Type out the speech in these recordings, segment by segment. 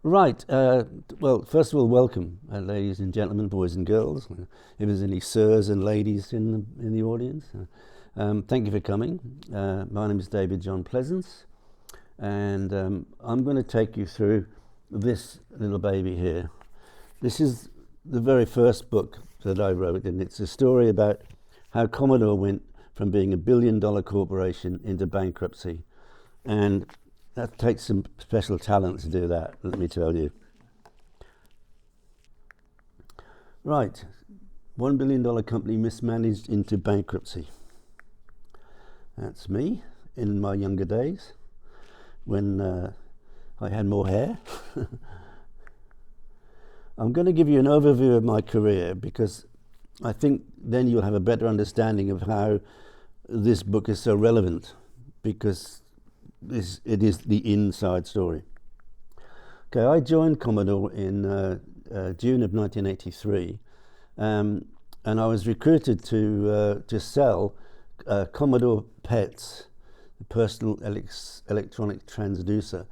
Right. Well, first of all, welcome, ladies and gentlemen, boys and girls. If there's any sirs and ladies in the audience, thank you for coming. My name is David John Pleasance, and I'm going to take you through this little baby here. This is the very first book that I wrote, and it's a story about how Commodore went from being $1 billion corporation into bankruptcy, and that takes some special talent to do that, let me tell you. Right, $1 billion company mismanaged into bankruptcy. That's me in my younger days when I had more hair. I'm going to give you an overview of my career because I think then you'll have a better understanding of how this book is so relevant, because it is the inside story. Okay, I joined Commodore in June of 1983, and I was recruited to sell Commodore PETs, the personal electronic transducer,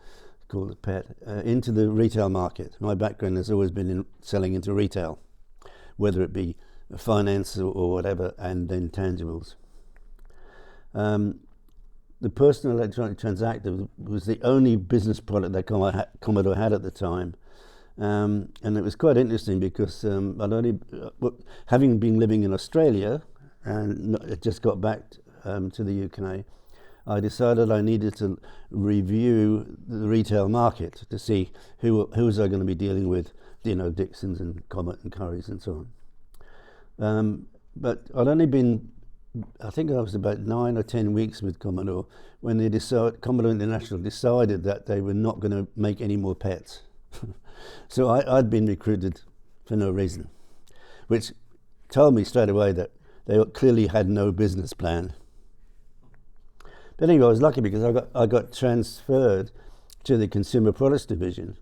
called it PET, into the retail market. My background has always been in selling into retail, whether it be finance or whatever, and then tangibles. The personal electronic transactor was the only business product that Commodore had at the time, and it was quite interesting because having been living in Australia and just got back to the UK, I decided I needed to review the retail market to see who was I going to be dealing with, Dixons and Comet and Currys and so on. But I'd only been, I think I was about 9 or 10 weeks with Commodore when Commodore International decided that they were not going to make any more pets. So I'd been recruited for no reason, which told me straight away that they clearly had no business plan. But anyway, I was lucky because I got transferred to the consumer products division,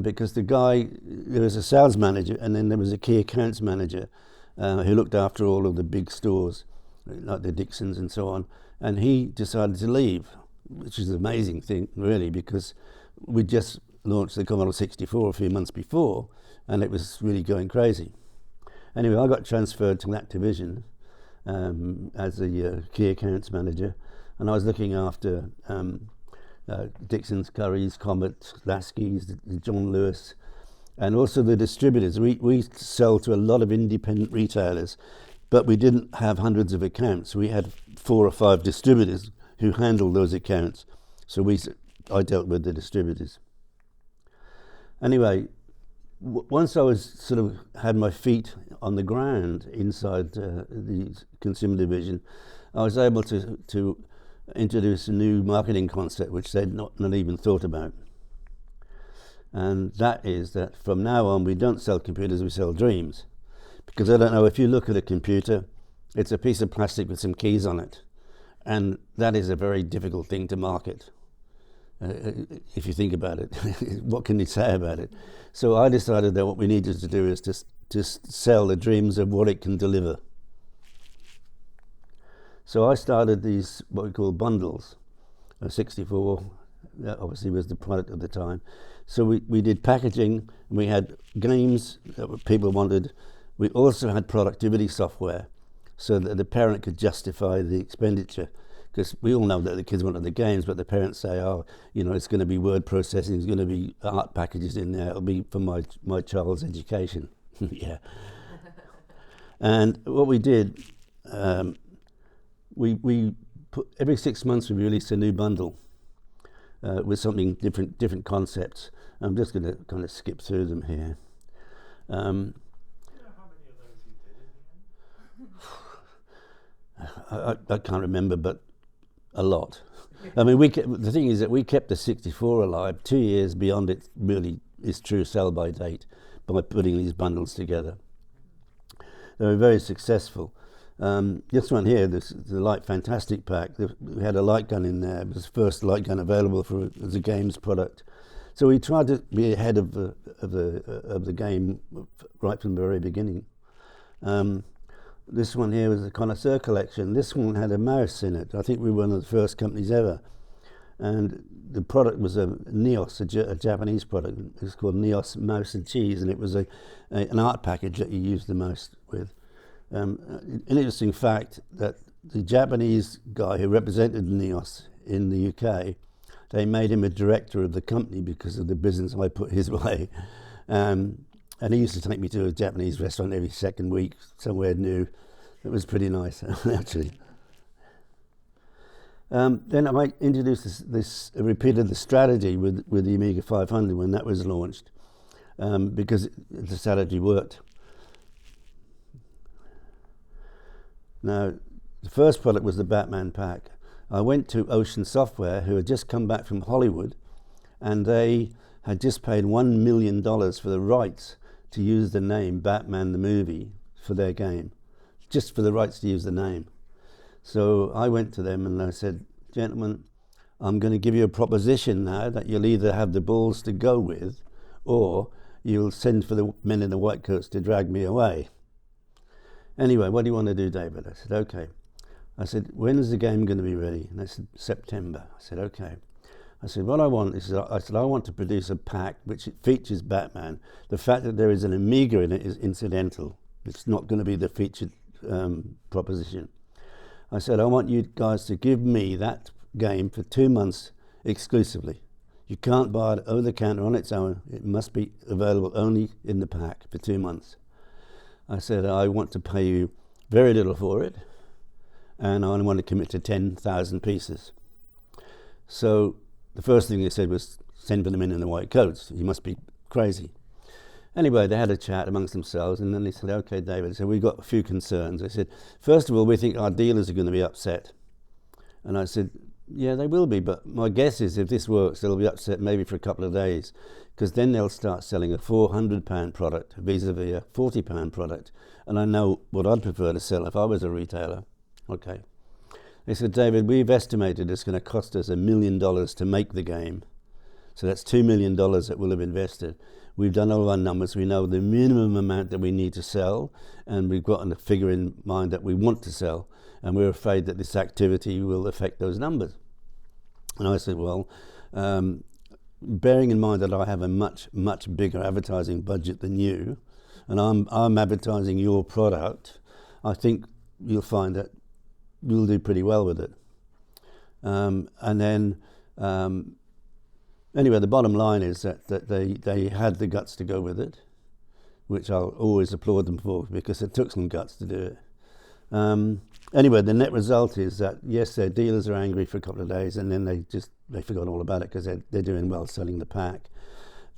because the guy, there was a sales manager and then there was a key accounts manager who looked after all of the big stores, like the Dixons and so on, and he decided to leave, which is an amazing thing really, because we just launched the Commodore 64 a few months before and it was really going crazy. Anyway, I got transferred to that division as a key accounts manager, and I was looking after Dixons, Currys, Comet, Lasky's, John Lewis, and also the distributors. We sell to a lot of independent retailers, but we didn't have hundreds of accounts. We had 4 or 5 distributors who handled those accounts. So I dealt with the distributors. Anyway, once I was sort of had my feet on the ground inside the consumer division, I was able to introduce a new marketing concept which they'd not even thought about. And that is that from now on we don't sell computers, we sell dreams. Because I don't know, if you look at a computer, it's a piece of plastic with some keys on it. And that is a very difficult thing to market. If you think about it, what can you say about it? So I decided that what we needed to do is to sell the dreams of what it can deliver. So I started these, what we call bundles, 64, that obviously was the product at the time. So we did packaging, and we had games that people wanted. We also had productivity software so that the parent could justify the expenditure, because we all know that the kids wanted the games, but the parents say, it's going to be word processing, there's going to be art packages in there, it'll be for my child's education. Yeah. And what we did, we put, every 6 months we released a new bundle with something different concepts. I'm just going to kind of skip through them here. I can't remember, but a lot. I mean, the thing is that we kept the 64 alive 2 years beyond its true sell-by date by putting these bundles together. They were very successful. This one here, the Light Fantastic Pack, we had a light gun in there. It was the first light gun available as a games product. So we tried to be ahead of the game right from the very beginning. This one here was the Connoisseur Collection. This one had a mouse in it. I think we were one of the first companies ever. and the product was a Neos, a Japanese product. It was called Neos Mouse and Cheese, and it was an art package that you used the most with. An interesting fact that the Japanese guy who represented Neos in the UK, they made him a director of the company because of the business I put his way. And he used to take me to a Japanese restaurant every second week, somewhere new. It was pretty nice, actually. Then I introduced repeated the strategy with the Amiga 500 when that was launched, because the strategy worked. Now, the first product was the Batman pack. I went to Ocean Software, who had just come back from Hollywood, and they had just paid $1 million for the rights to use the name Batman the movie for their game, just for the rights to use the name. So I went to them and I said, gentlemen, I'm going to give you a proposition now that you'll either have the balls to go with, or you'll send for the men in the white coats to drag me away. Anyway, what do you want to do, David? I said, okay. I said, when is the game going to be ready? And they said, September. I said, okay. I said, what I want is, I want to produce a pack which features Batman. The fact that there is an Amiga in it is incidental. It's not going to be the featured proposition. I said, I want you guys to give me that game for 2 months exclusively. You can't buy it over the counter on its own. It must be available only in the pack for 2 months. I said, I want to pay you very little for it, and I want to commit to 10,000 pieces. So the first thing they said was, send for the men in the white coats. You must be crazy. Anyway, they had a chat amongst themselves, and then they said, okay, David, so we've got a few concerns. They said, first of all, we think our dealers are going to be upset. And I said, yeah, they will be, but my guess is if this works, they'll be upset maybe for a couple of days, because then they'll start selling a £400 product vis-a-vis a £40 product. And I know what I'd prefer to sell if I was a retailer. Okay. They said, David, we've estimated it's going to cost us $1 million to make the game. So that's $2 million that we'll have invested. We've done all of our numbers. We know the minimum amount that we need to sell, and we've got a figure in mind that we want to sell, and we're afraid that this activity will affect those numbers. And I said, well, bearing in mind that I have a much, much bigger advertising budget than you, and I'm advertising your product, I think you'll find that we'll do pretty well with it. Anyway, the bottom line is that they had the guts to go with it, which I'll always applaud them for, because it took some guts to do it. Anyway, the net result is that, yes, their dealers are angry for a couple of days, and then they forgot all about it because they're doing well selling the pack.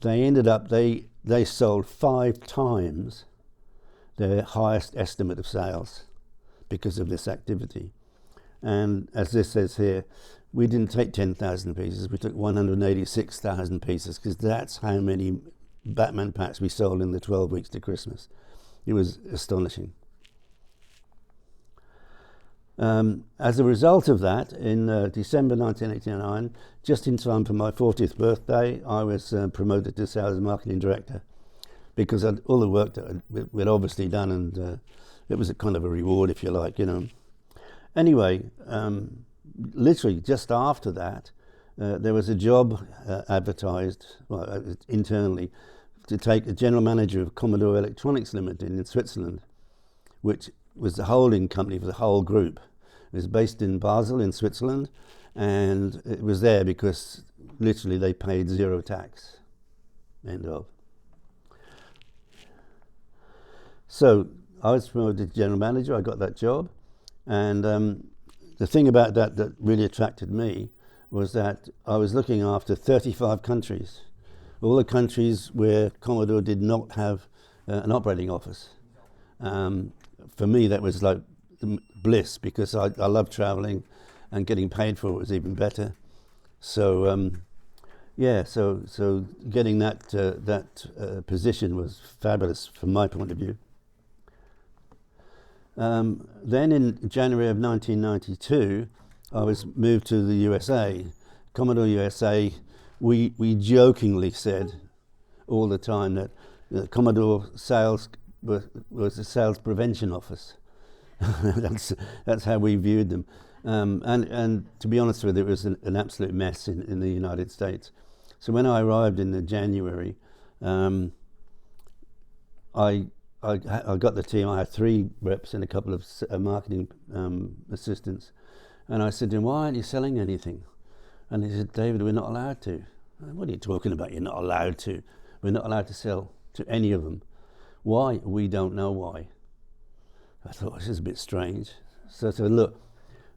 They ended up, they sold 5 times their highest estimate of sales because of this activity. And as this says here, we didn't take 10,000 pieces, we took 186,000 pieces, because that's how many Batman packs we sold in the 12 weeks to Christmas. It was astonishing. As a result of that, in December 1989, just in time for my 40th birthday, I was promoted to Sales and Marketing Director, because all the work that we'd obviously done, and it was a kind of a reward, if you like, you know. Anyway, literally just after that, there was a job advertised internally to take a general manager of Commodore Electronics Limited in Switzerland, which was the holding company for the whole group. It was based in Basel in Switzerland, and it was there because literally they paid 0 tax. End of. So I was promoted to general manager. I got that job, and the thing about that really attracted me was that I was looking after 35 countries, all the countries where Commodore did not have an operating office. For me, that was like bliss, because I love traveling, and getting paid for it was even better. So so getting that position was fabulous from my point of view. Then in January of 1992, I was moved to the USA. Commodore USA, we jokingly said all the time that Commodore sales was a sales prevention office. That's how we viewed them. And to be honest with you, it was an absolute mess in the United States. So when I arrived in the January, I got the team. I had 3 reps and a couple of marketing assistants. And I said to him, why aren't you selling anything? And he said, David, we're not allowed to. I said, what are you talking about? You're not allowed to. We're not allowed to sell to any of them. Why? We don't know why. I thought, this is a bit strange. So I said, look,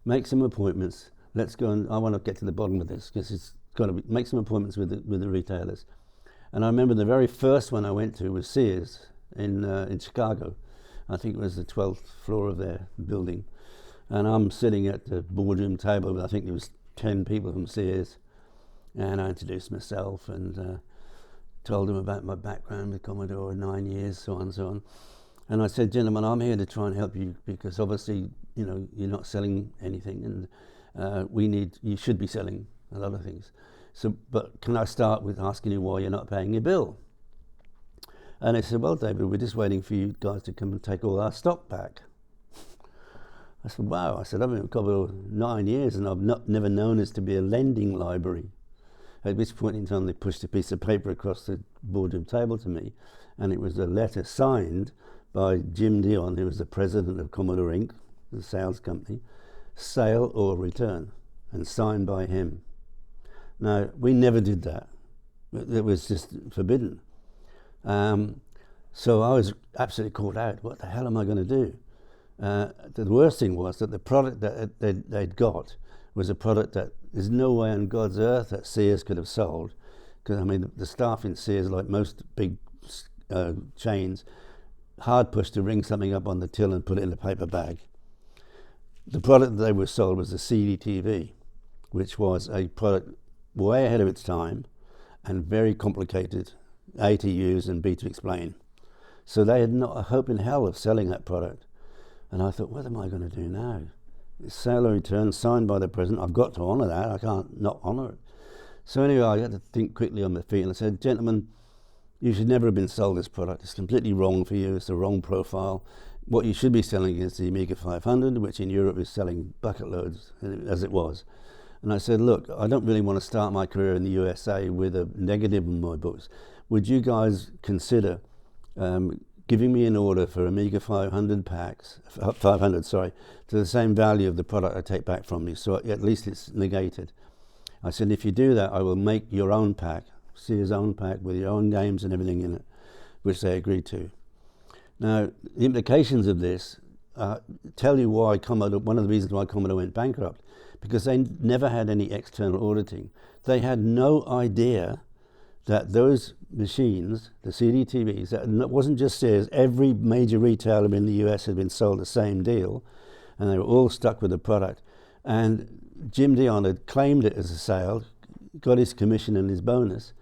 make some appointments. Let's go, and I want to get to the bottom of this, because it's got to be, make some appointments with the retailers. And I remember the very first one I went to was Sears in Chicago. I think it was the 12th floor of their building. And I'm sitting at the boardroom table with, I think there was 10 people from Sears. And I introduced myself and told them about my background with Commodore, 9 years, so on and so on. And I said, gentlemen, I'm here to try and help you, because obviously, you know, you're not selling anything, and you should be selling a lot of things. So, but can I start with asking you why you're not paying your bill? And they said, well, David, we're just waiting for you guys to come and take all our stock back. I said, wow. I said, I've been at Commodore 9 years and I've never known this to be a lending library. At which point in time they pushed a piece of paper across the boardroom table to me, and it was a letter signed by Jim Dion, who was the president of Commodore Inc., the sales company, sale or return, and signed by him. Now, we never did that. It was just forbidden. So I was absolutely caught out. What the hell am I going to do? The worst thing was that the product that they'd got was a product that there's no way on God's earth that Sears could have sold. Because, I mean, the staff in Sears, like most big chains, hard pushed to ring something up on the till and put it in a paper bag. The product that they were sold was the CDTV, which was a product way ahead of its time and very complicated, A, to use and B, to explain. So they had not a hope in hell of selling that product. And I thought, what am I going to do now? Sale or return signed by the president. I've got to honour that. I can't not honour it. So anyway, I had to think quickly on my feet, and I said, gentlemen, you should never have been sold this product. It's completely wrong for you. It's the wrong profile. What you should be selling is the Amiga 500, which in Europe is selling bucket loads, as it was. And I said, look, I don't really want to start my career in the USA with a negative in my books. Would you guys consider giving me an order for Amiga 500 packs, 500, sorry, to the same value of the product I take back from you, so at least it's negated. I said, if you do that, I will make your own pack, Sears' own pack with your own games and everything in it, which they agreed to. Now, the implications of this tell you why Commodore, one of the reasons why Commodore went bankrupt, because they never had any external auditing. They had no idea that those machines, the CDTVs, that wasn't just Sears, every major retailer in the US had been sold the same deal, and they were all stuck with the product. And Jim Dion had claimed it as a sale, got his commission and his bonus,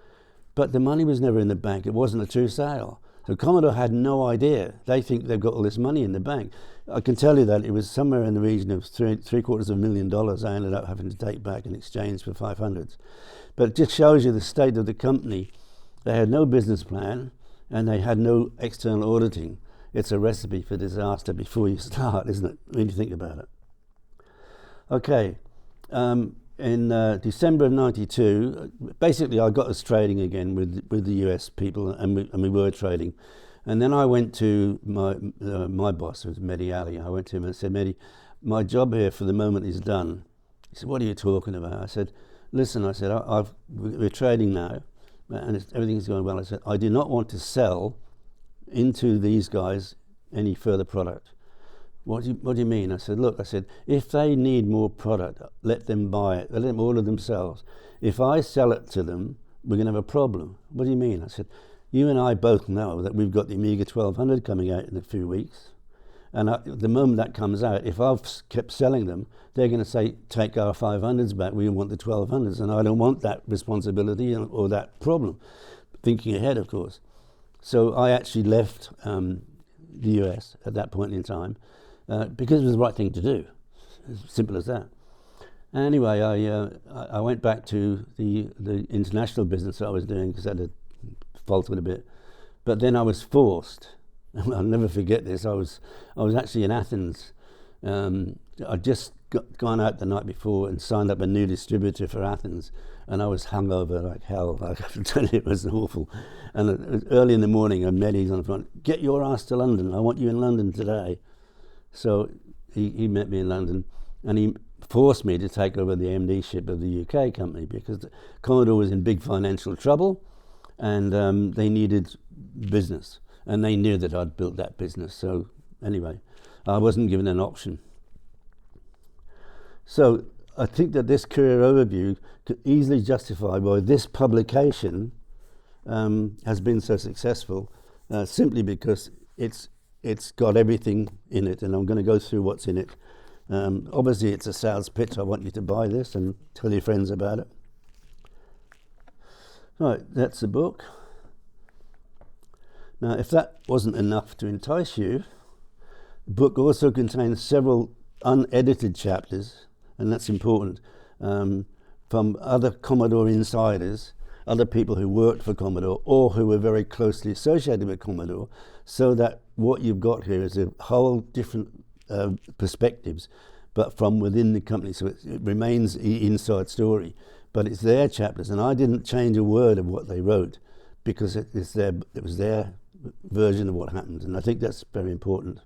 but the money was never in the bank. It wasn't a true sale. So Commodore had no idea. They think they've got all this money in the bank. I can tell you that it was somewhere in the region of $750,000 I ended up having to take back in exchange for 500s. But it just shows you the state of the company. They had no business plan and they had no external auditing. It's a recipe for disaster before you start, isn't it, when you think about it? Okay, in December of '92, basically I got us trading again with the US people, and we were trading. And then I went to my boss, who was Mehdi Ali. I went to him and said, Mehdi, my job here for the moment is done. He said, what are you talking about? I said, listen, I said, we're trading now, and everything's going well. I said, I do not want to sell into these guys any further product. What do you mean? I said, look, I said, if they need more product, let them buy it. Let them order themselves. If I sell it to them, we're going to have a problem. What do you mean? I said, you and I both know that we've got the Amiga 1200 coming out in a few weeks. And the moment that comes out, if I've kept selling them, they're going to say, take our 500s back, we want the 1200s. And I don't want that responsibility or that problem. Thinking ahead, of course. So I actually left the US at that point in time, because it was the right thing to do, as simple as that. Anyway, I went back to the international business that I was doing, because I had faltered a bit. But then I was forced, and I'll never forget this, I was actually in Athens. I'd just gone out the night before and signed up a new distributor for Athens, and I was hungover like hell. I can tell you, it was awful. And early in the morning, I met him on the front. Get your ass to London. I want you in London today. So he met me in London, and he forced me to take over the MD-ship of the UK company because Commodore was in big financial trouble, and they needed business, and they knew that I'd built that business. So anyway, I wasn't given an option. So I think that this career overview could easily justify why this publication has been so successful, simply because it's got everything in it, and I'm going to go through what's in it. Obviously it's a sales pitch. I want you to buy this and tell your friends about it. Right, that's the book. Now, if that wasn't enough to entice you, the book also contains several unedited chapters, and that's important, from other Commodore insiders, other people who worked for Commodore or who were very closely associated with Commodore, so that what you've got here is a whole different perspectives, but from within the company. So it remains the inside story, but it's their chapters, and I didn't change a word of what they wrote because it was their version of what happened, and I think that's very important.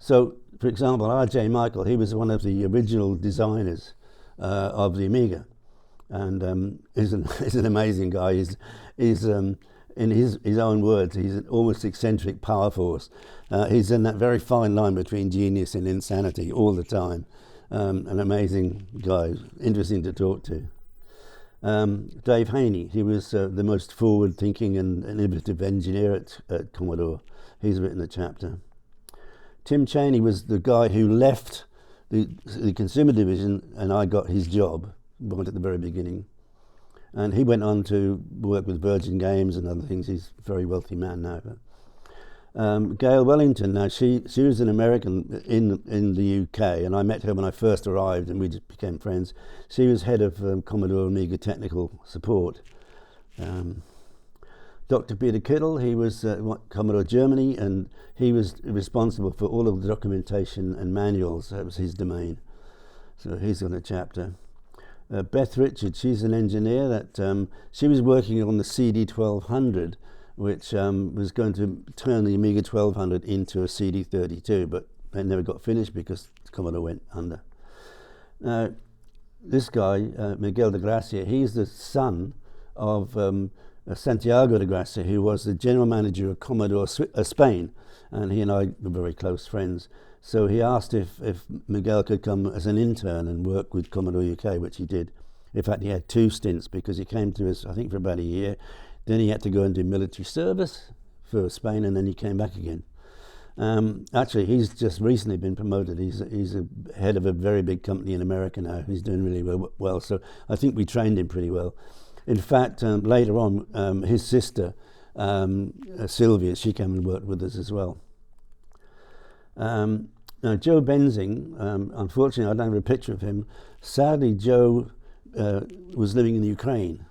So, for example, R.J. Michael, he was one of the original designers of the Amiga, and he's an amazing guy. He's in his own words, he's an almost eccentric power force. He's in that very fine line between genius and insanity all the time. An amazing guy, interesting to talk to. Dave Haney, he was the most forward-thinking and innovative engineer at Commodore. He's written a chapter. Tim Chaney was the guy who left the consumer division, and I got his job right at the very beginning. And he went on to work with Virgin Games and other things. He's a very wealthy man now. Gail Wellington, now she was an American in the UK, and I met her when I first arrived, and we just became friends. She was head of Commodore Amiga technical support. Dr. Peter Kittle, he was Commodore Germany, and he was responsible for all of the documentation and manuals. That was his domain. So he's on a chapter. Beth Richards, she's an engineer that she was working on the CD 1200, which was going to turn the Amiga 1200 into a CD 32, but it never got finished because Commodore went under. This guy, Miguel de Gracia, he's the son of Santiago de Gracia, who was the general manager of Commodore Spain, and he and I were very close friends. So he asked if Miguel could come as an intern and work with Commodore UK, which he did. In fact, he had 2 stints because he came to us, I think, for about a year. Then he had to go and do military service for Spain, and then he came back again. Actually, he's just recently been promoted. He's a head of a very big company in America now. He's doing really well. So I think we trained him pretty well. In fact, later on, his sister, Sylvia, she came and worked with us as well. Now, Joe Benzing, unfortunately, I don't have a picture of him. Sadly, Joe was living in Ukraine,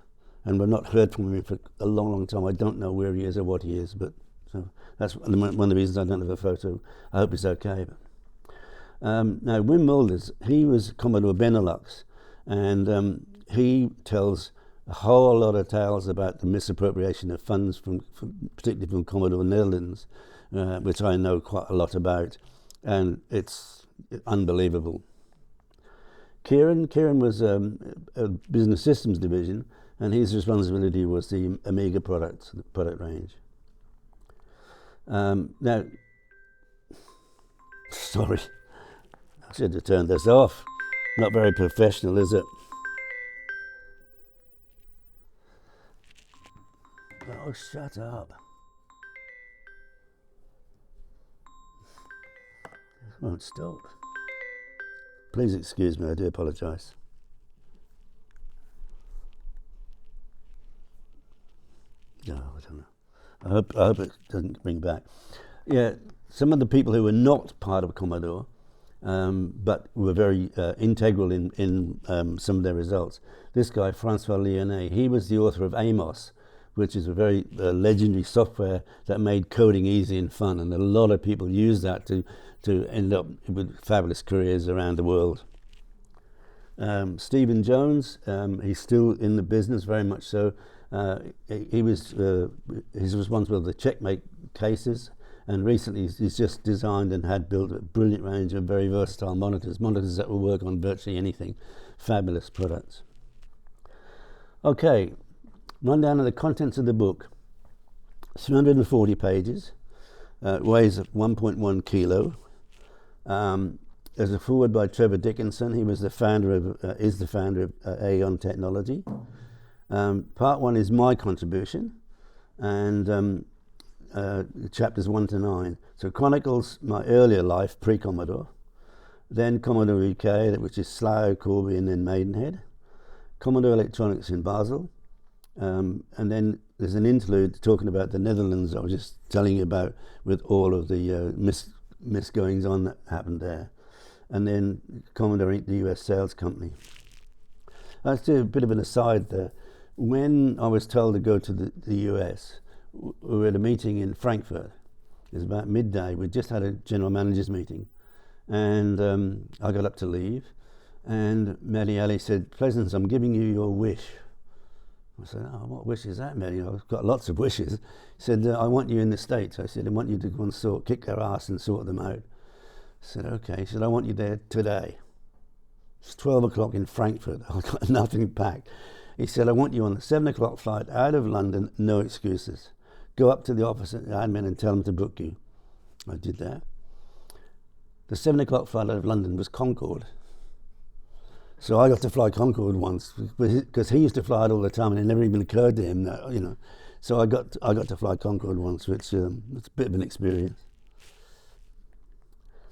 and we've not heard from him for a long, long time. I don't know where he is or what he is, but so that's one of the reasons I don't have a photo. I hope he's okay. Now, Wim Mulders, he was Commodore Benelux, and he tells a whole lot of tales about the misappropriation of funds particularly from Commodore Netherlands, which I know quite a lot about, and it's unbelievable. Kieran was a business systems division, and his responsibility was the Amiga product range. Now, sorry, I should have turned this off. Not very professional, is it? Oh, shut up. It won't stop. Please excuse me, I do apologise. No, I don't know. I hope it doesn't bring back. Yeah, some of the people who were not part of Commodore, but were very integral in some of their results. This guy, Francois Lyonnais, he was the author of Amos, which is a very legendary software that made coding easy and fun, and a lot of people use that to end up with fabulous careers around the world. Stephen Jones, he's still in the business, very much so. He's responsible for the checkmate cases, and recently he's just designed and had built a brilliant range of very versatile monitors that will work on virtually anything. Fabulous products. Okay, rundown of the contents of the book. 340 pages, weighs 1.1 kilo. There's a foreword by Trevor Dickinson. He was the founder of, is the founder of Aeon Technology. Part 1 is my contribution, and chapters 1 to 9. So chronicles my earlier life, pre-Commodore, then Commodore UK, which is Slough, Corby, and then Maidenhead, Commodore Electronics in Basel, and then there's an interlude talking about the Netherlands I was just telling you about, with all of the misgoings on that happened there, and then Commodore the US Sales Company. Let's do a bit of an aside there. When I was told to go to the US, we were at a meeting in Frankfurt. It was about midday. We just had a general managers meeting, and I got up to leave, and Mehdi Ali said, "Pleasance, I'm giving you your wish." I said, "Oh, what wish is that, Mehdi? I've got lots of wishes." He said, "I want you in the States." I said, "I want you to go and kick their ass and sort them out." I said, "Okay." He said, "I want you there today." It's 12 o'clock in Frankfurt. I've got nothing packed. He said, "I want you on the 7 o'clock flight out of London, no excuses. Go up to the office at the admin and tell them to book you." I did that. The 7 o'clock flight out of London was Concorde. So I got to fly Concorde once, because he used to fly it all the time, and it never even occurred to him that, you know. So I got to fly Concorde once, which it's a bit of an experience.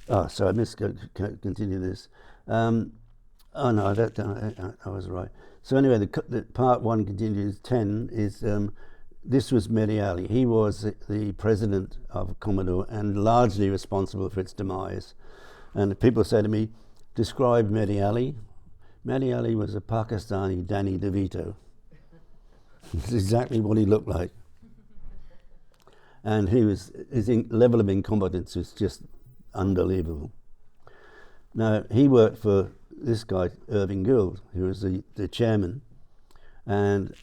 Oh, so I missed continue this. Oh no, I was right. So anyway, the part 1 continues. 10 is this was Mehdi Ali. He was the president of Commodore and largely responsible for its demise. And people say to me, "Describe Mehdi Ali." Mehdi Ali was a Pakistani Danny DeVito. That's exactly what he looked like. And his level of incompetence was just unbelievable. Now, he worked for this guy, Irving Gould, who was the chairman, and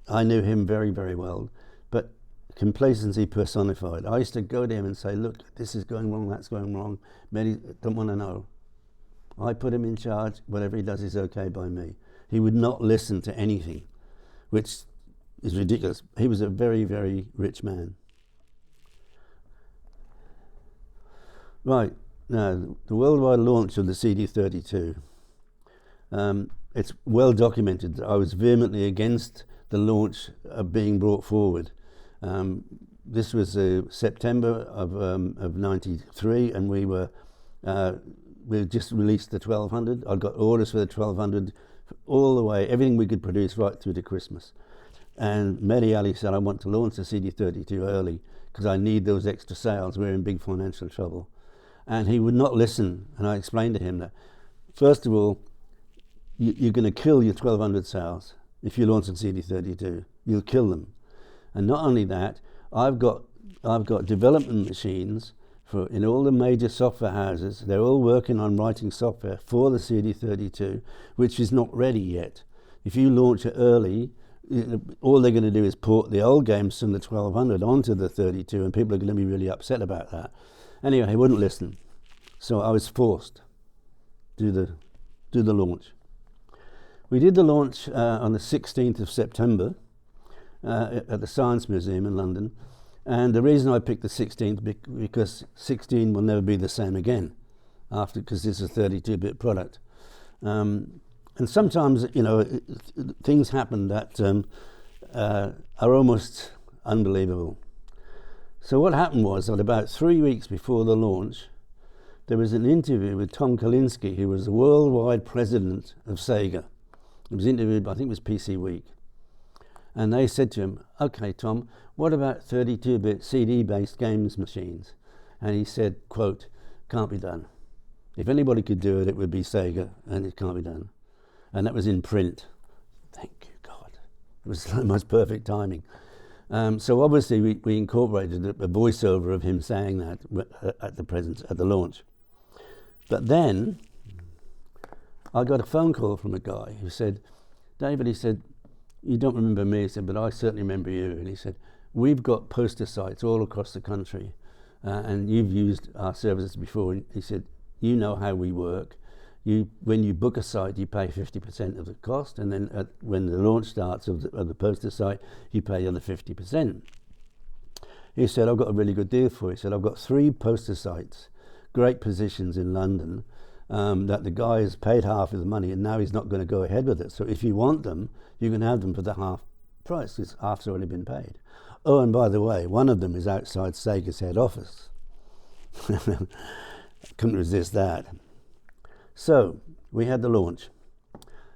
I knew him very, very well, but complacency personified. I used to go to him and say, "Look, this is going wrong, that's going wrong. Mehdi don't want to know. I put him in charge. Whatever he does is okay by me." He would not listen to anything, which is ridiculous. He was a very, very rich man. Right, now, the worldwide launch of the CD32. It's well documented that I was vehemently against the launch being brought forward. This was September of 93, and we just released the 1200. I got orders for the 1200 all the way, everything we could produce right through to Christmas. And Mehdi Ali said, "I want to launch the CD32 early because I need those extra sales. We're in big financial trouble." And he would not listen. And I explained to him that, first of all, you're going to kill your 1200 sales if you launch a CD32. You'll kill them. And not only that, I've got development machines in all the major software houses. They're all working on writing software for the CD32, which is not ready yet. If you launch it early, all they're going to do is port the old games from the 1200 onto the 32, and people are going to be really upset about that. Anyway, he wouldn't listen. So I was forced to do the launch. We did the launch on the 16th of September at the Science Museum in London. And the reason I picked the 16th, because 16 will never be the same again, because this is a 32-bit product. And sometimes, you know, things happen that are almost unbelievable. So what happened was that about 3 weeks before the launch, there was an interview with Tom Kalinske, who was the worldwide president of Sega. It was interviewed by, I think it was PC Week. And they said to him, "Okay, Tom, what about 32-bit CD-based games machines?" And he said, quote, "Can't be done. If anybody could do it, it would be Sega, and it can't be done." And that was in print. Thank you, God. It was the most perfect timing. So obviously we incorporated a voiceover of him saying that at the launch. But then I got a phone call from a guy who said, David, he said, you don't remember me, he said, but I certainly remember you. And he said, we've got poster sites all across the country, and you've used our services before. And he said, you know how we work. When you book a site, you pay 50% of the cost, and then when the launch starts of the poster site, you pay the other 50%. He said, I've got a really good deal for you. He said, I've got 3 poster sites, great positions in London, that the guy has paid half of the money, and now he's not going to go ahead with it. So if you want them, you can have them for the half price, because half's already been paid. Oh, and by the way, one of them is outside Sega's head office. Couldn't resist that. So we had the launch,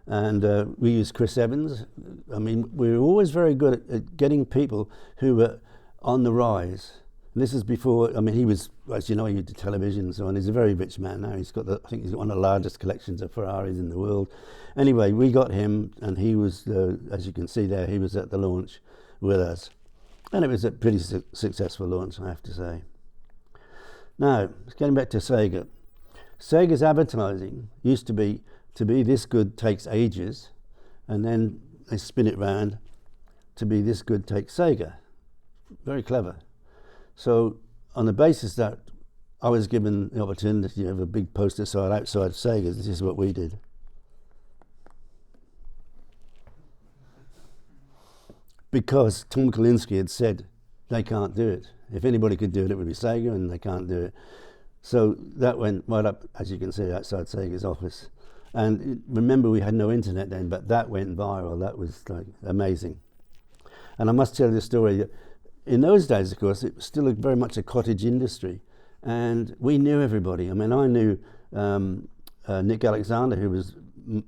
and we used Chris Evans. I mean, we were always very good at getting people who were on the rise. And this is before, I mean, he was, as you know, he did television and so on. He's a very rich man now. I think he's got one of the largest collections of Ferraris in the world. Anyway, we got him, and he was, as you can see there, he was at the launch with us. And it was a pretty successful launch, I have to say. Now, getting back to Sega. Sega's advertising used to be this good takes ages, and then they spin it round to be this good takes Sega. Very clever. So on the basis that I was given the opportunity of a big poster site outside Sega's, this is what we did. Because Tom Kalinske had said they can't do it. If anybody could do it, it would be Sega, and they can't do it. So that went right up, as you can see, outside Sega's office. And remember, we had no internet then, but that went viral. That was like amazing. And I must tell you the story. In those days, of course, it was still very much a cottage industry, and we knew everybody. I mean, I knew Nick Alexander, who was the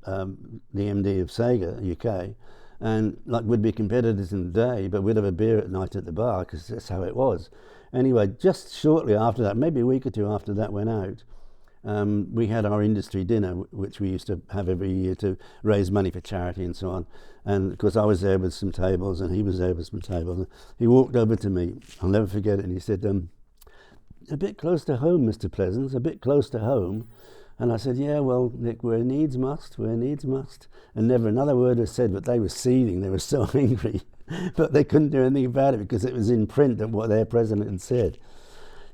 MD of Sega UK, and like we'd be competitors in the day, but we'd have a beer at night at the bar, because that's how it was. Anyway, just shortly after that, maybe a week or two after that went out, we had our industry dinner, which we used to have every year to raise money for charity and so on. And of course I was there with some tables, and he was there with some tables. And he walked over to me, I'll never forget it, and he said, a bit close to home, Mr. Pleasance, a bit close to home. And I said, yeah, well, Nick, where needs must, where needs must. And never another word was said, but they were seething, they were so angry. But they couldn't do anything about it, because it was in print of what their president had said.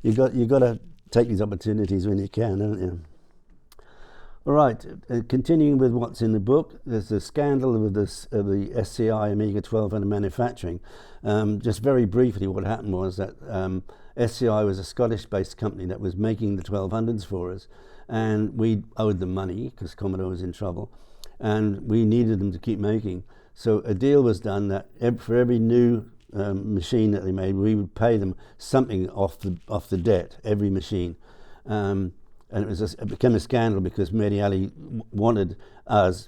You got to take these opportunities when you can, don't you? All right, continuing with what's in the book, there's a scandal with the SCI Amiga 1200 manufacturing. Just very briefly, what happened was that SCI was a Scottish-based company that was making the 1200s for us, and we owed them money because Commodore was in trouble, and we needed them to keep making. So a deal was done that for every new machine that they made, we would pay them something off the debt, every machine. And it became a scandal because Mehdi Ali wanted us,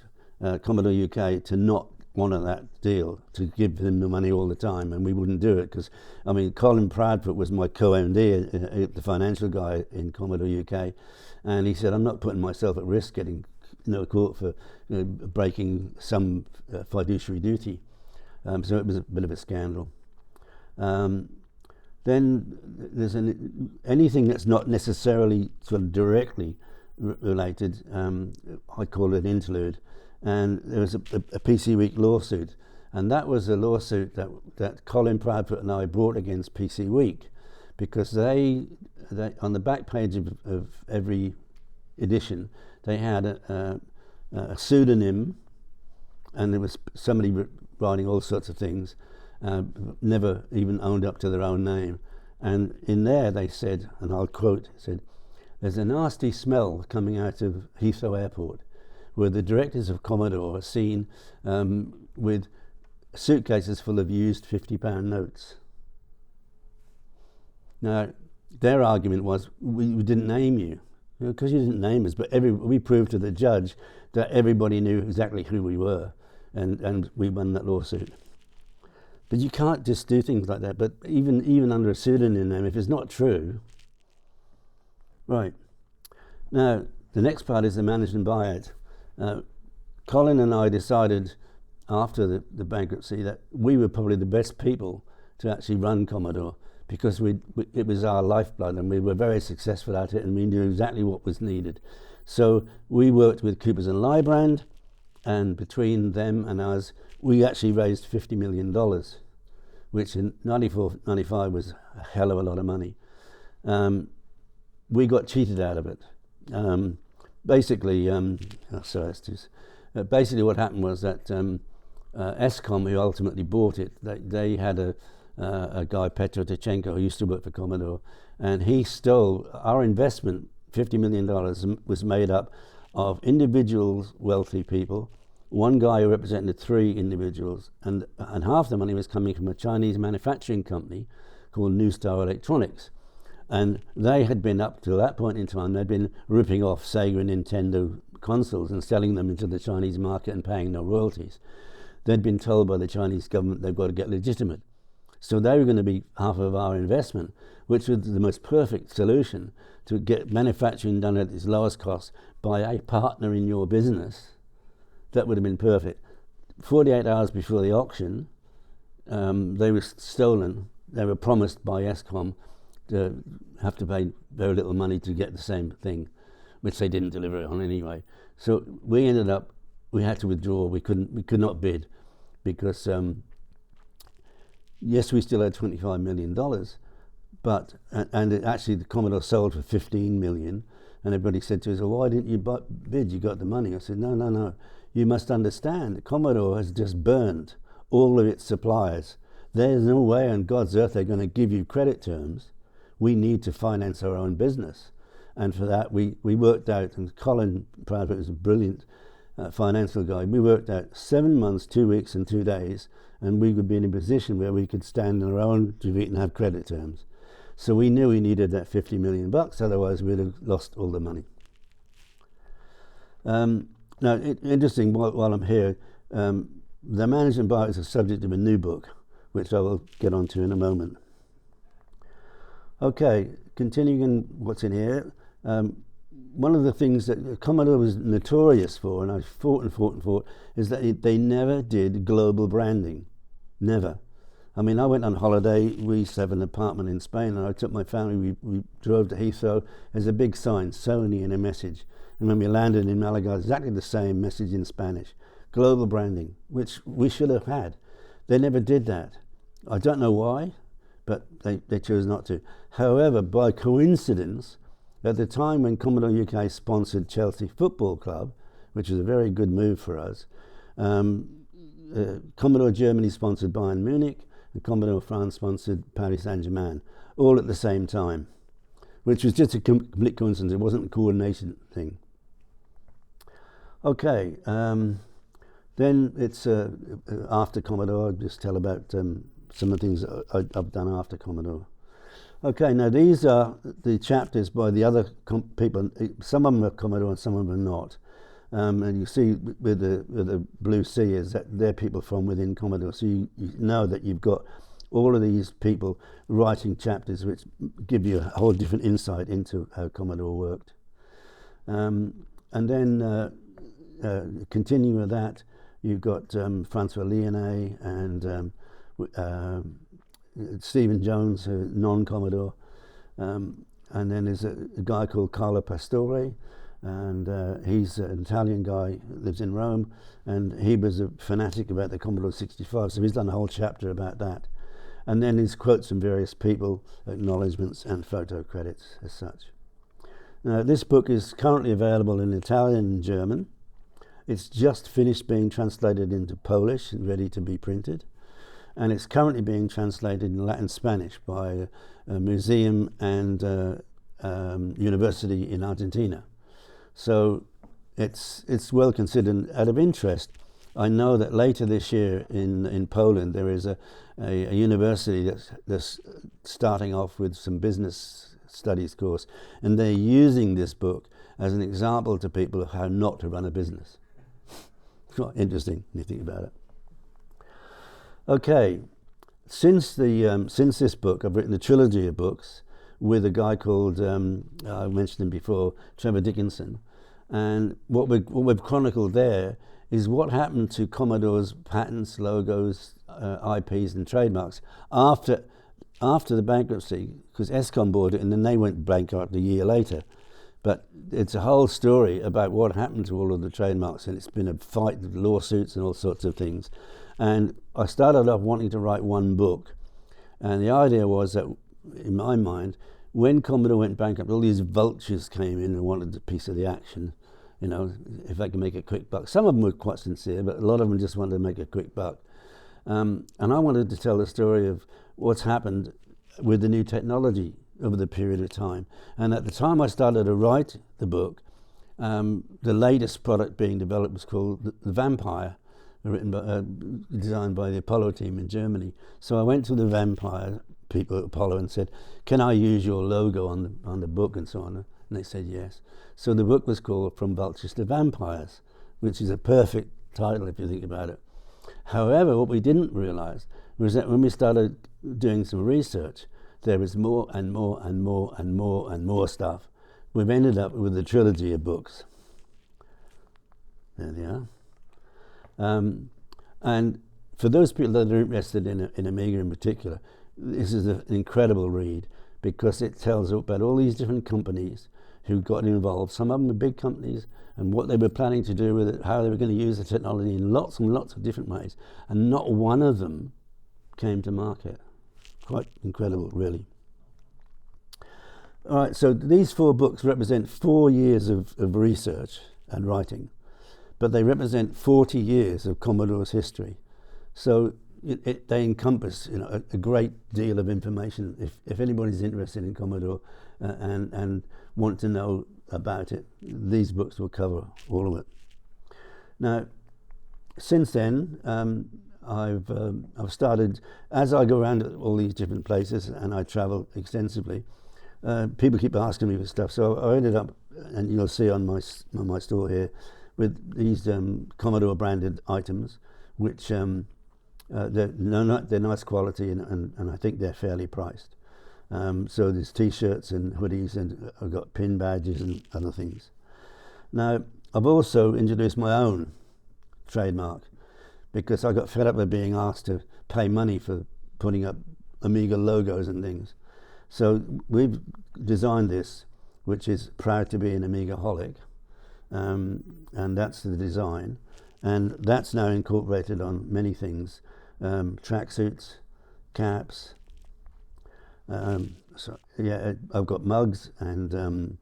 Commodore UK, to not honour that deal, to give them the money all the time, and we wouldn't do it because, I mean, Colin Proudfoot was my co-MD, the financial guy in Commodore UK, and he said, I'm not putting myself at risk getting caught for breaking some fiduciary duty. So it was a bit of a scandal. Then there's anything that's not necessarily sort of directly related, I call it an interlude. And there was a PC Week lawsuit, and that was a lawsuit that Colin Proudfoot and I brought against PC Week, because they on the back page of every edition, they had a pseudonym, and there was somebody writing all sorts of things, never even owned up to their own name. And in there they said, and I'll quote, said, "There's a nasty smell coming out of Heathrow Airport, where the directors of Commodore are seen with suitcases full of used £50 notes." Now, their argument was, we didn't name you, because you didn't name us, but we proved to the judge that everybody knew exactly who we were, and we won that lawsuit. But you can't just do things like that, but even under a pseudonym name, if it's not true. Right. Now, the next part is the management buyout. Colin and I decided after the bankruptcy that we were probably the best people to actually run Commodore, because it was our lifeblood, and we were very successful at it, and we knew exactly what was needed. So we worked with Coopers and Lybrand, and between them and us, we actually raised $50 million, which in 94, 95 was a hell of a lot of money. We got cheated out of it. Basically what happened was that Eskom, who ultimately bought it, they had a guy, Petro Tachenko, who used to work for Commodore, and he stole our investment. $50 million was made up of individuals, wealthy people, one guy who represented 3 individuals, and half the money was coming from a Chinese manufacturing company called New Star Electronics. And they had been, up to that point in time, they'd been ripping off Sega and Nintendo consoles and selling them into the Chinese market and paying no royalties. They'd been told by the Chinese government they've got to get legitimate. So they were going to be half of our investment, which was the most perfect solution to get manufacturing done at its lowest cost by a partner in your business. That would have been perfect. 48 hours before the auction, they were stolen. They were promised by Eskom to have to pay very little money to get the same thing, which they didn't deliver on anyway. So we ended up, we had to withdraw. We could not bid, because yes, we still had $25 million, but actually the Commodore sold for $15 million, and everybody said to us, well, why didn't you bid? You got the money. I said, no. You must understand, Commodore has just burned all of its suppliers. There's no way on God's earth they're going to give you credit terms. We need to finance our own business. And for that, we worked out, and Colin Proudfoot was a brilliant financial guy. We worked out 7 months, 2 weeks, and 2 days, and we would be in a position where we could stand on our own 2 feet and have credit terms. So we knew we needed that $50 million, otherwise we'd have lost all the money. Now, interesting, while I'm here, the management buyer is a subject of a new book, which I will get onto in a moment. Okay, continuing what's in here, one of the things that Commodore was notorious for, and I fought, is that they never did global branding. Never. I mean, I went on holiday. We used to have an apartment in Spain, and I took my family. We drove to Heathrow. There's a big sign, Sony, and a message. And when we landed in Malaga, exactly the same message in Spanish. Global branding, which we should have had. They never did that. I don't know why, but they chose not to. However, by coincidence, at the time when Commodore UK sponsored Chelsea Football Club, which was a very good move for us, Commodore Germany sponsored Bayern Munich, and Commodore France sponsored Paris Saint-Germain, all at the same time, which was just a complete coincidence. It wasn't a coordination thing. Okay, then it's after Commodore. I'll just tell about some of the things I've done after Commodore. Okay, now these are the chapters by the other people. Some of them are Commodore and some of them are not. And you see with the blue C is that they're people from within Commodore. So you know that you've got all of these people writing chapters which give you a whole different insight into how Commodore worked. And then continuing with that, you've got Francois Lyonnais and Stephen Jones, non-Commodore. And then there's a guy called Carlo Pastore, and he's an Italian guy who lives in Rome, and he was a fanatic about the Commodore 65, so he's done a whole chapter about that. And then his quotes from various people, acknowledgements and photo credits as such. Now, this book is currently available in Italian and German. It's just finished being translated into Polish and ready to be printed. And it's currently being translated in Latin Spanish by a museum and university in Argentina. So it's well considered. Out of interest, I know that later this year in Poland there is a university that's starting off with some business studies course, and they're using this book as an example to people of how not to run a business. It's quite interesting when you think about it. Okay, since this book, I've written a trilogy of books with a guy called I mentioned him before, Trevor Dickinson, and what we've chronicled there is what happened to Commodore's patents, logos, IPs and trademarks after the bankruptcy, because Escom bought it and then they went bankrupt a year later. But it's a whole story about what happened to all of the trademarks, and it's been a fight, lawsuits and all sorts of things. And I started off wanting to write one book, and the idea was that, in my mind, when Commodore went bankrupt, all these vultures came in and wanted a piece of the action, you know, if they could make a quick buck. Some of them were quite sincere, but a lot of them just wanted to make a quick buck. And I wanted to tell the story of what's happened with the new technology over the period of time. And at the time I started to write the book, the latest product being developed was called the Vampire, designed by the Apollo team in Germany. So I went to the Vampire people at Apollo and said, can I use your logo on the book and so on? And they said yes. So the book was called From Vultures to Vampires, which is a perfect title if you think about it. However, what we didn't realize was that when we started doing some research, there was more and more and more and more and more stuff. We've ended up with a trilogy of books. There they are. And for those people that are interested in Amiga in particular, this is an incredible read, because it tells about all these different companies who got involved. Some of them are big companies, and what they were planning to do with it, how they were going to use the technology in lots and lots of different ways, and not one of them came to market. Quite incredible, really. All right, so these 4 books represent 4 years of research and writing, but they represent 40 years of Commodore's history. So they encompass, you know, a great deal of information. If anybody's interested in Commodore and want to know about it, these books will cover all of it. Now, since then, I've started, as I go around all these different places and I travel extensively, people keep asking me for stuff. So I ended up, and you'll see on my store here, with these Commodore branded items, which they're nice quality and I think they're fairly priced. So there's t-shirts and hoodies, and I've got pin badges and other things. Now, I've also introduced my own trademark, because I got fed up with being asked to pay money for putting up Amiga logos and things. So we've designed this, which is proud to be an Amiga-holic, and that's the design. And that's now incorporated on many things, tracksuits, caps. So yeah, I've got mugs and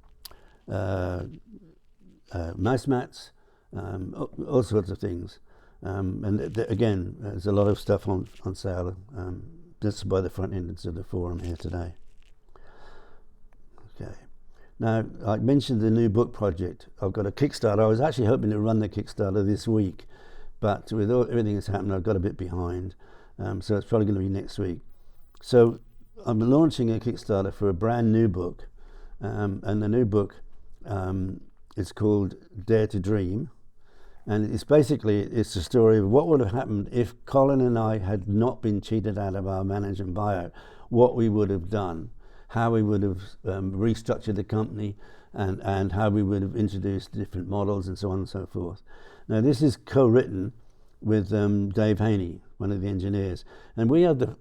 mouse mats, all sorts of things. And again, there's a lot of stuff on sale just by the front entrance of the forum here today. Okay. Now, I mentioned the new book project. I've got a Kickstarter. I was actually hoping to run the Kickstarter this week, but with everything that's happened, I've got a bit behind. So it's probably going to be next week. So I'm launching a Kickstarter for a brand new book. And the new book is called Dare to Dream. And it's the story of what would have happened if Colin and I had not been cheated out of our management buyout, what we would have done, how we would have restructured the company, and how we would have introduced different models and so on and so forth. Now, this is co-written with Dave Haney, one of the engineers. And we have the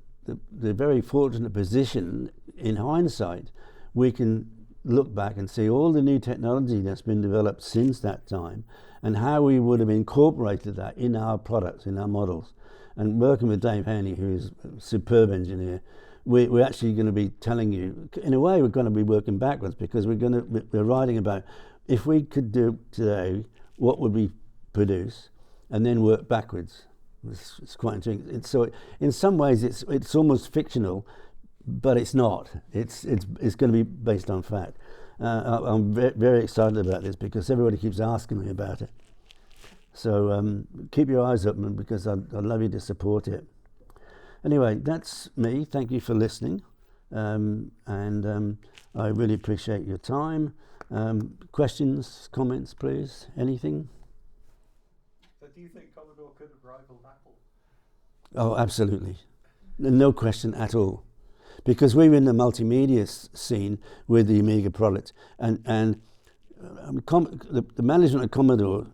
very fortunate position, in hindsight, we can look back and see all the new technology that's been developed since that time, and how we would have incorporated that in our products, in our models. And working with Dave Haney, who is a superb engineer, we're actually going to be telling you, in a way, we're going to be working backwards, because we're writing about, if we could do today, what would we produce, and then work backwards. It's quite intriguing. So in some ways, it's almost fictional, but it's not. It's going to be based on fact. I'm very excited about this, because everybody keeps asking me about it. So keep your eyes open, because I'd love you to support it. Anyway, that's me. Thank you for listening. And I really appreciate your time. Questions, comments, please? Anything? So do you think Commodore could have rivaled Apple? Oh, absolutely. No question at all. Because we're in the multimedia scene with the Amiga product, and the management of Commodore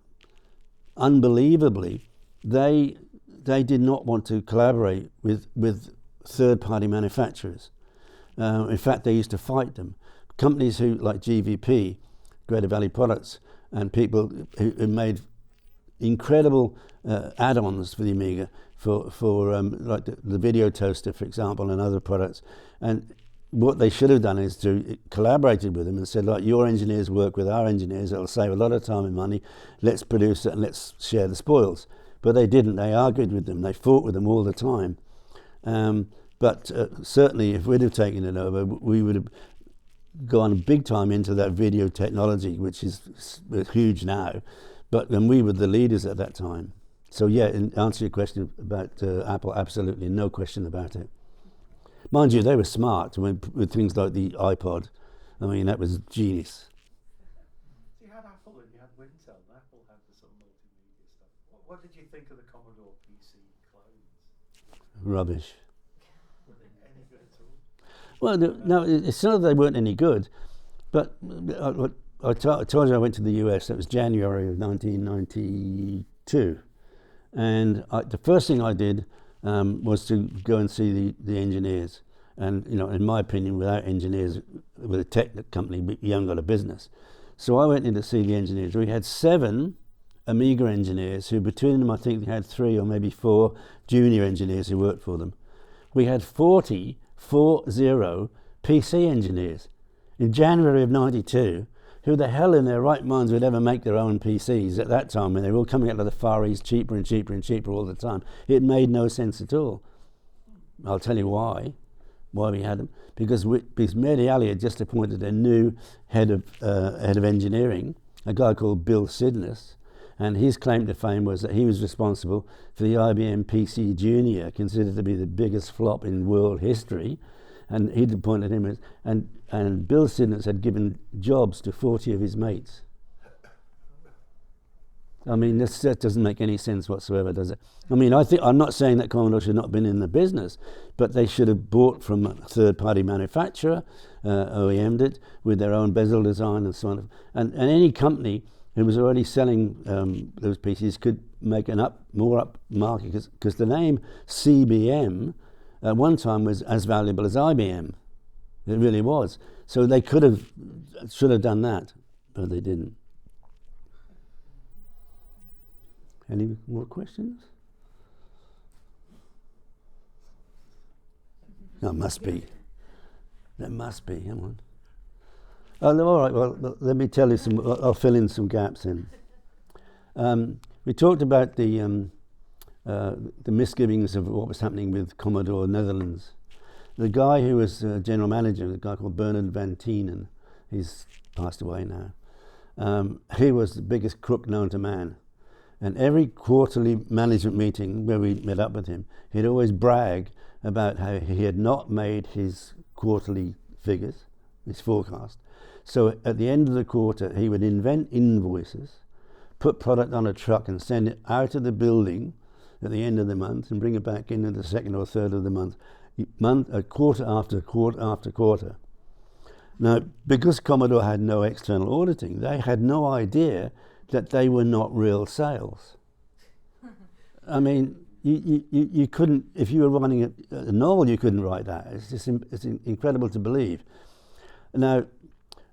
unbelievably, they did not want to collaborate with third-party manufacturers. In fact, they used to fight them. Companies who, like GVP, Greater Valley Products, and people who made incredible add-ons for the Amiga, for like the video toaster, for example, and other products. And what they should have done is to collaborated with them and said, like, your engineers work with our engineers, it'll save a lot of time and money, let's produce it and let's share the spoils. But they didn't. They argued with them. They fought with them all the time. But certainly, if we'd have taken it over, we would have gone big time into that video technology, which is huge now. But then we were the leaders at that time. So yeah, in answer to your question about Apple, absolutely, no question about it. Mind you, they were smart with things like the iPod. I mean, that was genius. So you had Apple and you had Wintel, and Apple had the sort of multimedia stuff. What did you think of the Commodore PC clones? Rubbish. Were they any good at all? Well, no, it's not that they weren't any good, but I told you I went to the US. That was January of 1992. And the first thing I did was to go and see the engineers. And, you know, in my opinion, without engineers, with a tech company, you haven't got a business. So I went in to see the engineers. We had 7 Amiga engineers who, between them, I think they had 3 or maybe 4 junior engineers who worked for them. We had 40 PC engineers in January of 92. Who the hell in their right minds would ever make their own PCs at that time when they were all coming out of the Far East cheaper and cheaper and cheaper all the time? It made no sense at all. I'll tell you why we had them. Because Mary Alley had just appointed a new head of engineering, a guy called Bill Sidness, and his claim to fame was that he was responsible for the IBM PC Junior, considered to be the biggest flop in world history. And he'd appointed him as, and Bill Sidness had given jobs to 40 of his mates. I mean, that doesn't make any sense whatsoever, does it? I mean, I'm not saying that Commodore should not have been in the business, but they should have bought from a third-party manufacturer, OEM'd it with their own bezel design and so on. And any company who was already selling those PCs could make more up market, because the name CBM at one time was as valuable as IBM. It really was. So they should have done that, but they didn't. Any more questions? No, must be. There must be. Come on. Oh, no, all right. Well, let me tell you some. I'll fill in some gaps in. We talked about the misgivings of what was happening with Commodore Netherlands. The guy who was general manager, a guy called Bernard Van Tienen, he's passed away now. He was the biggest crook known to man. And every quarterly management meeting where we met up with him, he'd always brag about how he had not made his quarterly figures, his forecast. So at the end of the quarter, he would invent invoices, put product on a truck and send it out of the building at the end of the month and bring it back into the second or third of the month, quarter after quarter after quarter. Now, because Commodore had no external auditing, they had no idea that they were not real sales. I mean, you couldn't, if you were running a novel, you couldn't write that. It's just it's incredible to believe. Now,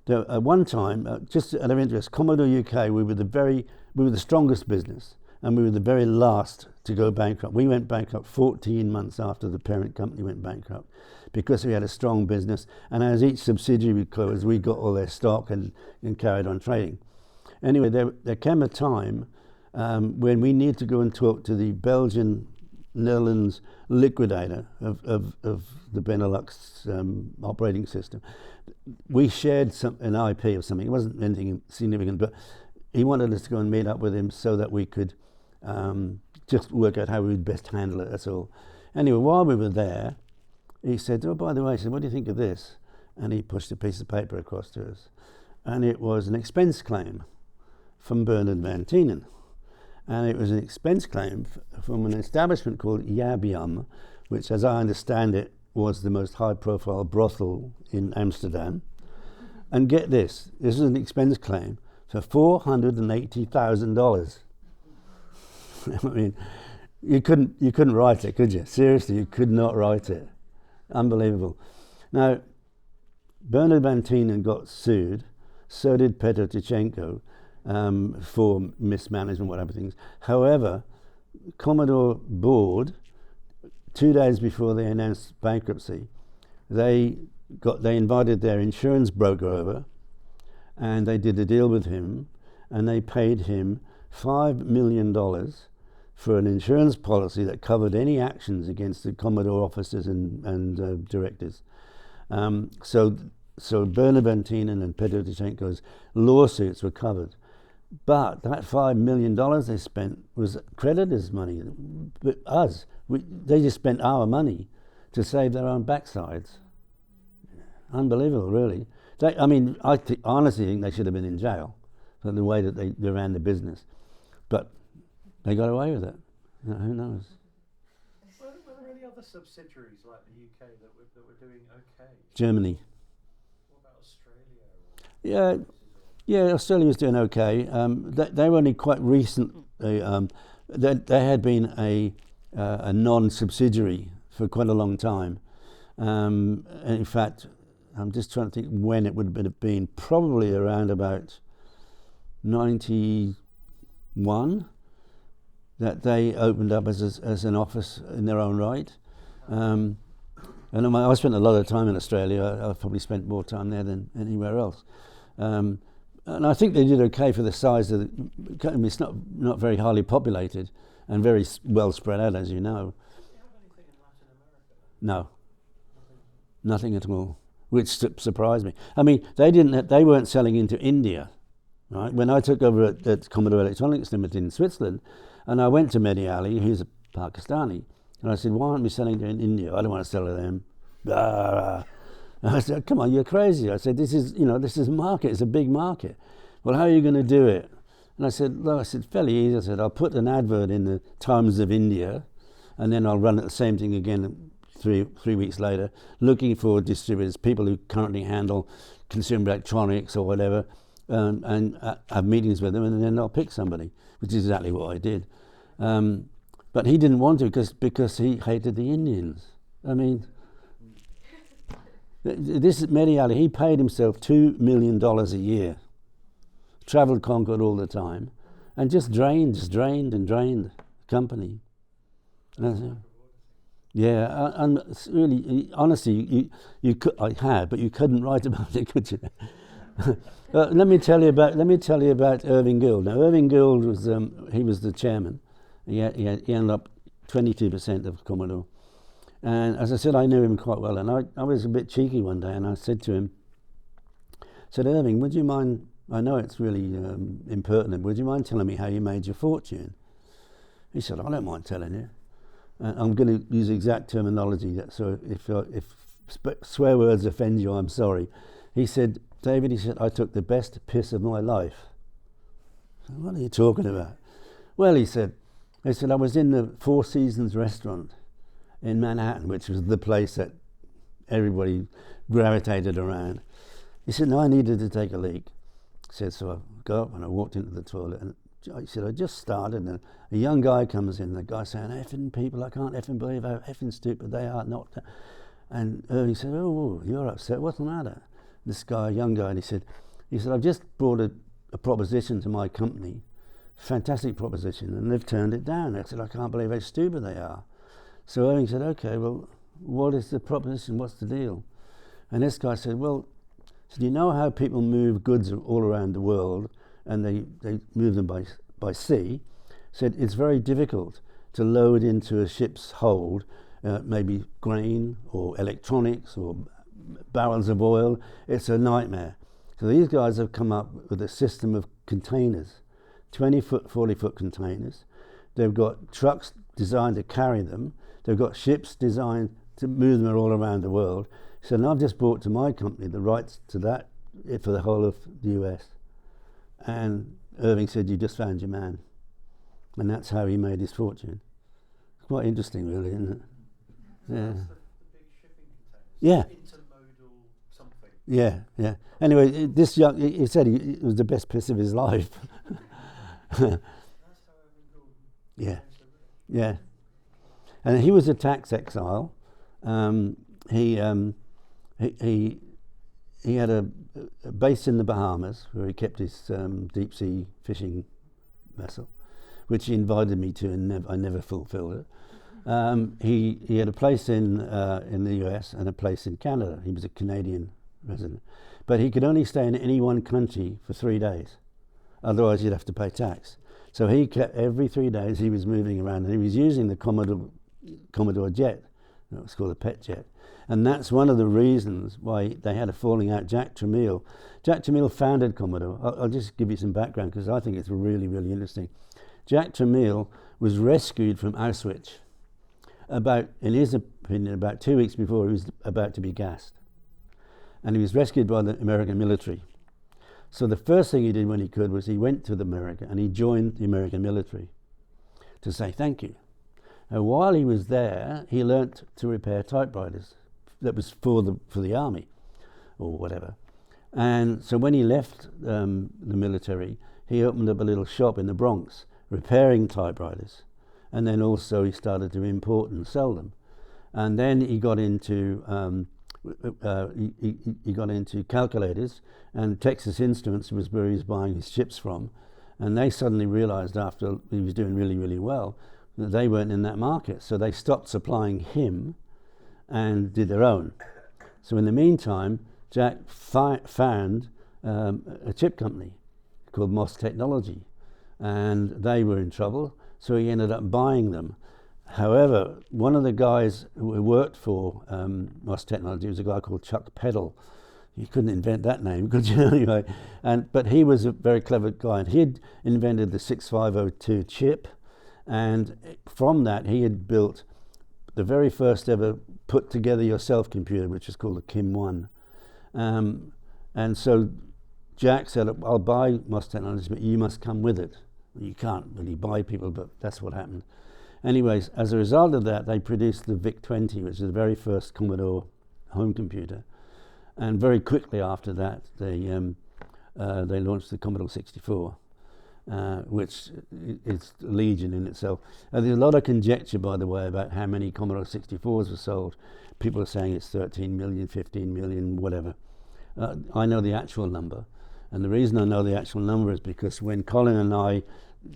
at one time, just out of interest, Commodore UK, we were the strongest business, and we were the very last to go bankrupt. We went bankrupt 14 months after the parent company went bankrupt, because we had a strong business, and as each subsidiary closed, we got all their stock and carried on trading. Anyway, there came a time when we needed to go and talk to the Belgian Netherlands liquidator of the Benelux operating system. We shared an IP or something. It wasn't anything significant, but he wanted us to go and meet up with him so that we could just work out how we would best handle it, that's all. Anyway, while we were there, he said, oh, by the way, I said, what do you think of this? And he pushed a piece of paper across to us. And it was an expense claim from Bernard Van Tienen. And it was an expense claim from an establishment called Yabium, which, as I understand it, was the most high-profile brothel in Amsterdam. And get this is an expense claim for $480,000. I mean, you couldn't write it, could you? Seriously, you could not write it. Unbelievable. Now, Bernard Van Tienen got sued. So did Petr Tichenko for mismanagement, whatever things. However, Commodore board, 2 days before they announced bankruptcy, they invited their insurance broker over, and they did a deal with him, and they paid him $5 million for an insurance policy that covered any actions against the Commodore officers and directors. So Bernard Van Tienen and Petr Tichenko's lawsuits were covered. But that $5 million they spent was creditors' money. But they just spent our money to save their own backsides. Unbelievable, really. I honestly think they should have been in jail for the way that they ran the business. But they got away with it. Who knows? Were there any other subsidiaries like the UK that were doing okay? Germany. What about Australia? Yeah, Australia was doing okay. They were only quite recent. They had been a non-subsidiary for quite a long time. And in fact, I'm just trying to think when it would have been. Probably around about 91 that they opened up as an office in their own right. And I spent a lot of time in Australia. I've probably spent more time there than anywhere else. And I think they did okay for the size of it's not very highly populated and very well spread out, as you know. Did you have anything in Latin America? No, nothing at all, which surprised me. I mean, they weren't selling into India, right? When I took over at Commodore Electronics Limited in Switzerland, and I went to Mehdi Ali, who's a Pakistani, and I said, "Why aren't we selling to India? I don't want to sell to them." I said, "Come on, you're crazy." I said, this is market, it's a big market. Well, how are you going to do it? And I said, fairly easy. I said, I'll put an advert in the Times of India, and then I'll run the same thing again three weeks later, looking for distributors, people who currently handle consumer electronics or whatever, and have meetings with them, and then I'll pick somebody, which is exactly what I did. But he didn't want to because he hated the Indians. I mean, this is Mehdi Ali. He paid himself $2 million a year, travelled Concord all the time, and just drained the company. Yeah, and really, honestly, you could. I had, but you couldn't write about it, could you? Let me tell you about Irving Guild. Now, Irving Guild was he was the chairman. He ended up 22% of Commodore. And as I said, I knew him quite well, and I was a bit cheeky one day, and I said to him, Irving, would you mind, I know it's really impertinent, would you mind telling me how you made your fortune? He said, I don't mind telling you. I'm going to use exact terminology, so if swear words offend you, I'm sorry. He said, David, I took the best piss of my life. I said, what are you talking about? Well, he said, I was in the Four Seasons restaurant in Manhattan, which was the place that everybody gravitated around. He said, no, I needed to take a leak. He said, so I go up and I walked into the toilet, and he said, I just started, and a young guy comes in, the guy saying, effing people, I can't effing believe how effing stupid they are not. And he said, oh, you're upset, what's the matter? This guy, young guy, and he said, I've just brought a proposition to my company, fantastic proposition, and they've turned it down. I said, I can't believe how stupid they are. So Irving said, okay, well, what is the proposition? What's the deal? And this guy said, well, do you know how people move goods all around the world, and they move them by sea? Said it's very difficult to load into a ship's hold maybe grain or electronics or barrels of oil. It's a nightmare. So these guys have come up with a system of containers, 20-foot, 40-foot containers. They've got trucks designed to carry them. They've got ships designed to move them all around the world. So now I've just brought to my company the rights to that for the whole of the US. And Irving said, you just found your man. And that's how he made his fortune. It's quite interesting, really, isn't it? So Yeah. that's the big shipping containers. Yeah. Intermodal something. Yeah. Anyway, this young, he said it was the best piss of his life. That's how Irving Gould Yeah, yeah. And he was a tax exile. Um, he, um, he he had a base in the Bahamas where he kept his deep sea fishing vessel, which he invited me to, and I never fulfilled it. He had a place in the US and a place in Canada. He was a Canadian resident, but he could only stay in any one country for 3 days. Otherwise, you'd have to pay tax. So he kept, every 3 days he was moving around, and he was using the Commodore jet. It was called a pet jet. And that's one of the reasons why they had a falling out. Jack Tramiel founded Commodore. I'll just give you some background because I think it's really, really interesting. Jack Tramiel was rescued from Auschwitz in his opinion, about 2 weeks before he was about to be gassed. And he was rescued by the American military. So the first thing he did when he could was he went to America and he joined the American military to say thank you. And while he was there, he learnt to repair typewriters. That was for the army or whatever. And so when he left the military, he opened up a little shop in the Bronx repairing typewriters. And then also he started to import and sell them. And then he got into he got into calculators, and Texas Instruments was where he was buying his chips from. And they suddenly realized after he was doing really, really well that they weren't in that market. So they stopped supplying him and did their own. So in the meantime, Jack found a chip company called Moss Technology, and they were in trouble. So he ended up buying them. However, one of the guys who worked for Moss Technology was a guy called Chuck Peddle. You couldn't invent that name, could you? Anyway, but he was a very clever guy, and he had invented the 6502 chip, and from that he had built the very first ever put together yourself computer, which is called the Kim 1. And so Jack said, I'll buy Moss Technology, but you must come with it. You can't really buy people, but that's what happened. Anyways, as a result of that, they produced the VIC-20, which is the very first Commodore home computer. And very quickly after that, they launched the Commodore 64, which is a legion in itself. There's a lot of conjecture, by the way, about how many Commodore 64s were sold. People are saying it's 13 million, 15 million, whatever. I know the actual number. And the reason I know the actual number is because when Colin and I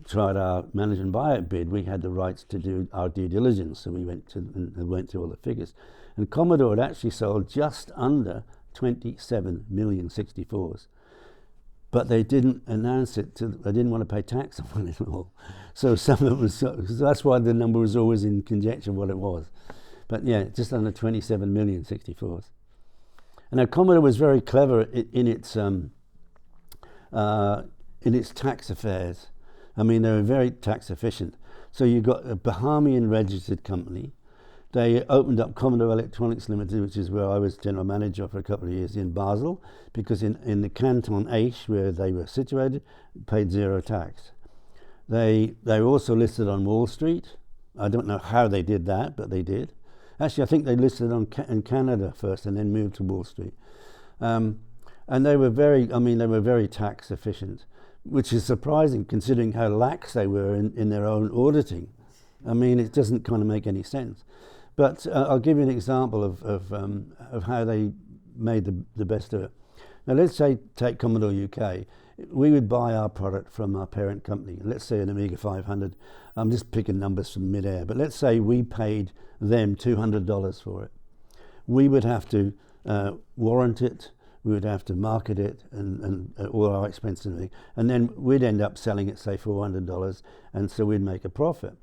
tried our management buyout bid, we had the rights to do our due diligence. So we went through all the figures. And Commodore had actually sold just under 27 million 64s. But they didn't announce it. They didn't want to pay tax on it at all. So some of it was, that's why the number was always in conjecture what it was. But yeah, just under 27 million 64s. And now Commodore was very clever in its tax affairs. I mean, they were very tax efficient. So you got a Bahamian registered company. They opened up Commodore Electronics Limited, which is where I was general manager for a couple of years in Basel, because in the Canton Aish, where they were situated, paid zero tax. They were also listed on Wall Street. I don't know how they did that, but they did. Actually, I think they listed in Canada first and then moved to Wall Street. And they were very tax efficient, which is surprising considering how lax they were in their own auditing. I mean, it doesn't kind of make any sense. But I'll give you an example of how they made the best of it. Now, let's say, take Commodore UK. We would buy our product from our parent company. Let's say an Amiga 500. I'm just picking numbers from midair, but let's say we paid them $200 for it. We would have to warrant it. We would have to market it and all our expenses, and then we'd end up selling it, say, $400, and so we'd make a profit.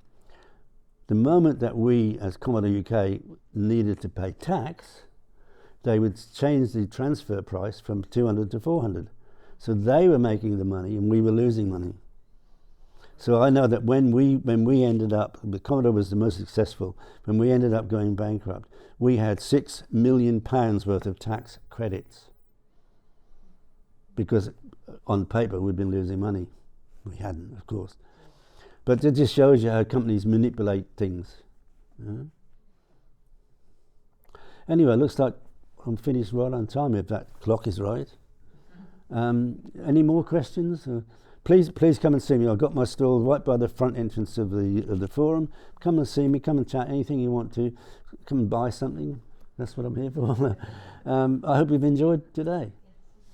The moment that we, as Commodore UK, needed to pay tax, they would change the transfer price from 200 to 400. So they were making the money and we were losing money. So I know that when we ended up, the Commodore was the most successful, when we ended up going bankrupt, we had £6 million worth of tax credits. Because on paper we'd been losing money. We hadn't, of course. But it just shows you how companies manipulate things. Anyway, it looks like I'm finished right on time, if that clock is right. Any more questions? please come and see me. I've got my stall right by the front entrance of the forum. Come and see me. Come and chat. Anything you want to. Come and buy something. That's what I'm here for. I hope you've enjoyed today.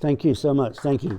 Thank you so much. Thank you.